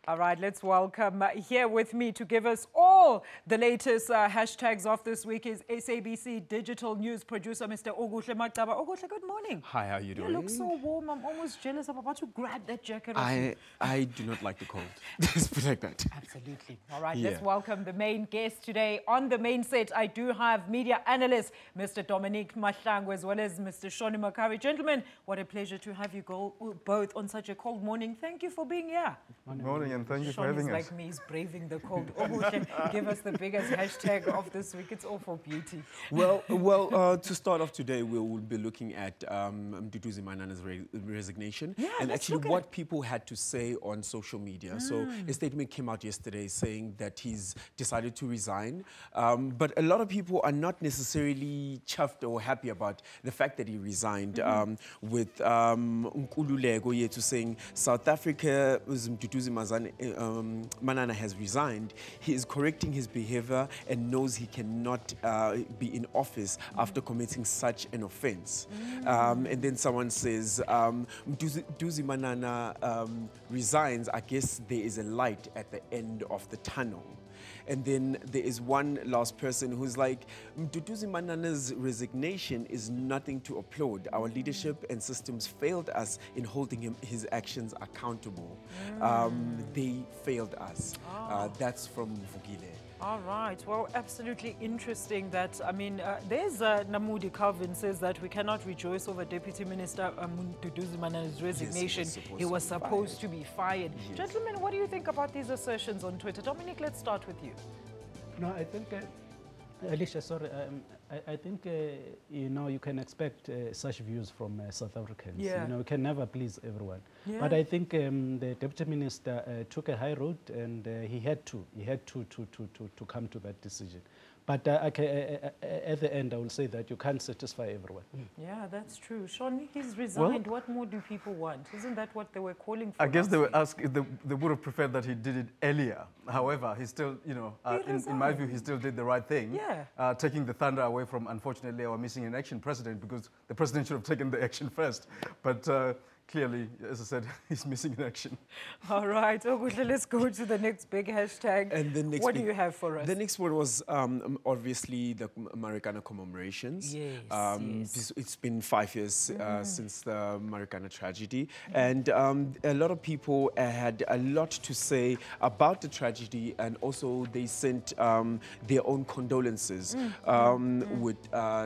All right, let's welcome here with me to give us all the latest hashtags of this week is SABC digital news producer, Mr. Okuhle Magcaba. Okuhle, good morning. Hi, how are you doing? You look so warm. I'm almost jealous. I'm about to grab that jacket off you. I do not like the cold. Let's put it like that. Absolutely. All right, let's welcome the main guest today. On the main set, I do have media analyst, Mr. Dominic Mahlangu, as well as Mr. Okuhle Magcaba. Gentlemen, what a pleasure to have you both on such a cold morning. Thank you for being here. Good morning, and thank you for having us. Like me, he's braving the cold. Okuhle, give us the biggest hashtag of this week. It's all for beauty. Well, to start off today, we will be looking at Mduduzi Manana's resignation and actually what people had to say on social media. So a statement came out yesterday saying that he's decided to resign, but a lot of people are not necessarily chuffed or happy about the fact that he resigned. With Okuhle Magcaba saying South Africa, Mduduzi Manana has resigned. He is correcting his behavior and knows he cannot be in office after committing such an offense. And then someone says, Mduduzi Manana resigns. I guess there is a light at the end of the tunnel. And then there is one last person who's like, Mduduzi Manana's resignation is nothing to applaud. Our leadership and systems failed us in holding his actions accountable. They failed us. That's from Vukile. All right. Well, absolutely interesting that, I mean, there's Namudi Calvin says that we cannot rejoice over Deputy Minister Mduduzi Manana's resignation. He was supposed to be fired. Gentlemen, what do you think about these assertions on Twitter? Dominic, let's start with you. No, I think, Alicia, sorry, I think, you know, you can expect such views from South Africans. You know, you can never please everyone. But I think the Deputy Minister took a high road and he had to come to that decision. But at the end, I will say that you can't satisfy everyone. Yeah, that's true. Sean, he's resigned. What more do people want? Isn't that what they were calling for? I guess they were asking, they would have preferred that he did it earlier. However, he still, you know, in my view, he still did the right thing. Taking the thunder away from, unfortunately, our missing in action president, because the president should have taken the action first. But clearly, as I said, he's missing in action. All right, Okuhle, let's go to the next big hashtag. And the next what do you have for us? The next one was obviously the Marikana commemorations. It's been 5 years since the Marikana tragedy. And a lot of people had a lot to say about the tragedy, and also they sent their own condolences with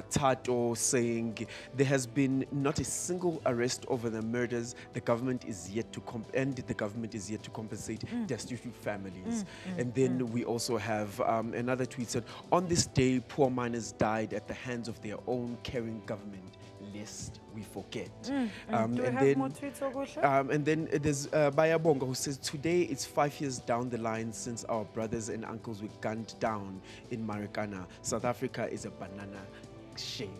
Tato saying there has been not a single arrest over the murder. The government is yet to compensate destitute families. And then we also have another tweet said, on this day, poor miners died at the hands of their own caring government, lest we forget. Do we have more tweets, Okuhle? And then there's Bayabonga who says, today it's 5 years down the line since our brothers and uncles were gunned down in Marikana. South Africa is a banana shame.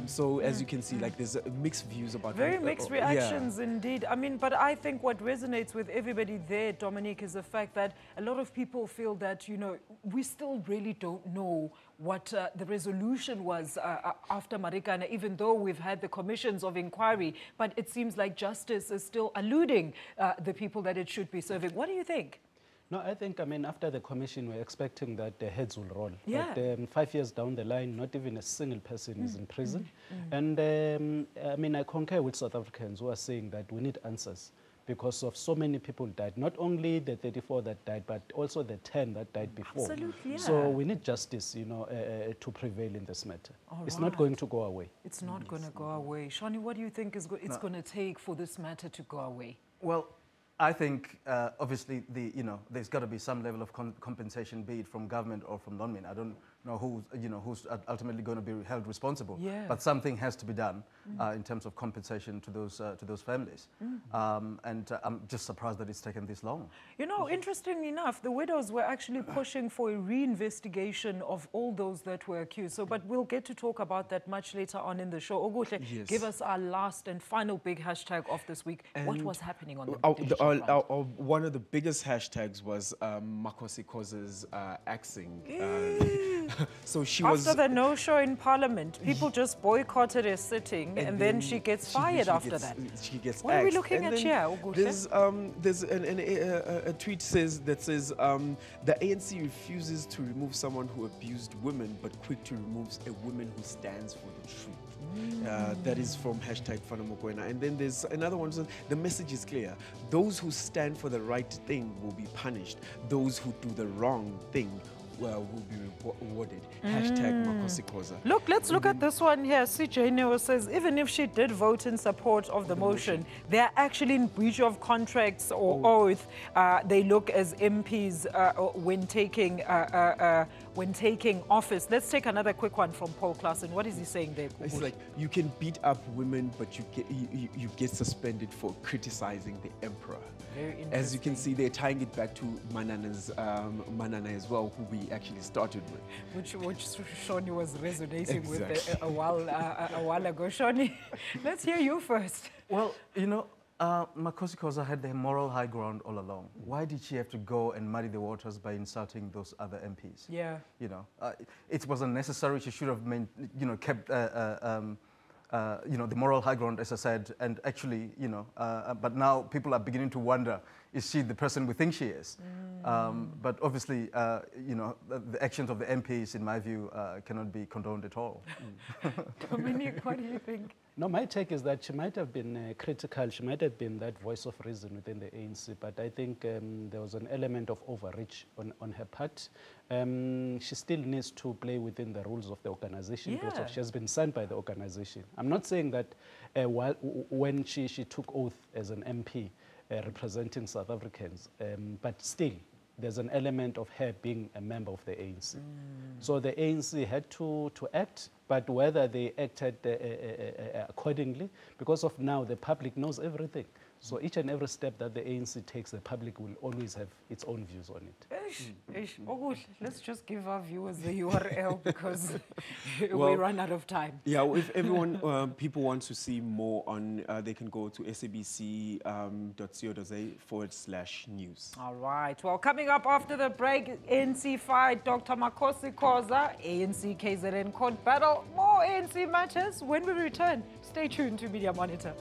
So as you can see, like there's mixed views about very mixed reactions indeed. I mean, but I think what resonates with everybody there, Dominic, is the fact that a lot of people feel that, you know, we still really don't know what the resolution was after Marikana, even though we've had the commissions of inquiry, but it seems like justice is still eluding the people that it should be serving. What do you think? No, I think, I mean, after the commission, we're expecting that the heads will roll. But 5 years down the line, not even a single person is in prison. And, I mean, I concur with South Africans who are saying that we need answers because of so many people died. Not only the 34 that died, but also the 10 that died before. Absolutely, So we need justice, you know, to prevail in this matter. It's not going to go away. It's not going to go away. Shani, what do you think it's going to take for this matter to go away? Well, I think, obviously, there's got to be some level of compensation, be it from government or from non-men. I don't know who's ultimately going to be held responsible. But something has to be done in terms of compensation to those families. And I'm just surprised that it's taken this long. You know, interestingly enough, the widows were actually pushing for a reinvestigation of all those that were accused. So, but we'll get to talk about that much later on in the show. Okuhle, give us our last and final big hashtag of this week. And what was happening on the one of the biggest hashtags was Makosi Koza's axing. So she after the no-show in Parliament, people just boycotted her sitting, and then she gets fired after that. She gets What are we looking at here, Okuhle? There's a tweet that says the ANC refuses to remove someone who abused women, but quick to remove a woman who stands for the truth. That is from #Fanamokwena. And then there's another one. The message is clear. Those who stand for the right thing will be punished. Those who do the wrong thing will be rewarded. #Makosikoza. Look, let's look at this one here. CJ Neo says, even if she did vote in support of the motion, they're actually in breach of contracts or oath. They look as MPs when taking office. Let's take another quick one from Paul Klassen. What is he saying there? It's like you can beat up women, but you get suspended for criticizing the emperor. As you can see, they're tying it back to Manana as well, who we actually started with. Which Shoni was resonating with a while ago. Shoni, let's hear you first. Well, you know, Makosikoza had the moral high ground all along. Why did she have to go and muddy the waters by insulting those other MPs? Yeah. You know, it was unnecessary. She should have, kept the moral high ground, as I said, and actually, but now people are beginning to wonder, is she the person we think she is? But obviously, the actions of the MPs, in my view, cannot be condoned at all. Dominic, what do you think? No, my take is that she might have been critical, she might have been that voice of reason within the ANC, but I think there was an element of overreach on her part. She still needs to play within the rules of the organization because she has been signed by the organization. I'm not saying that when she took oath as an MP representing South Africans, but still, there's an element of her being a member of the ANC. So the ANC had to act, but whether they acted accordingly, because of now the public knows everything. So each and every step that the ANC takes, the public will always have its own views on it. Let's just give our viewers the URL because we run out of time. Yeah, well, if everyone, people want to see more on, they can go to sabc.co.za /news. All right. Well, coming up after the break, ANC fight Dr. Makosikoza, ANC KZN court battle, more ANC matters when we return. Stay tuned to Media Monitor.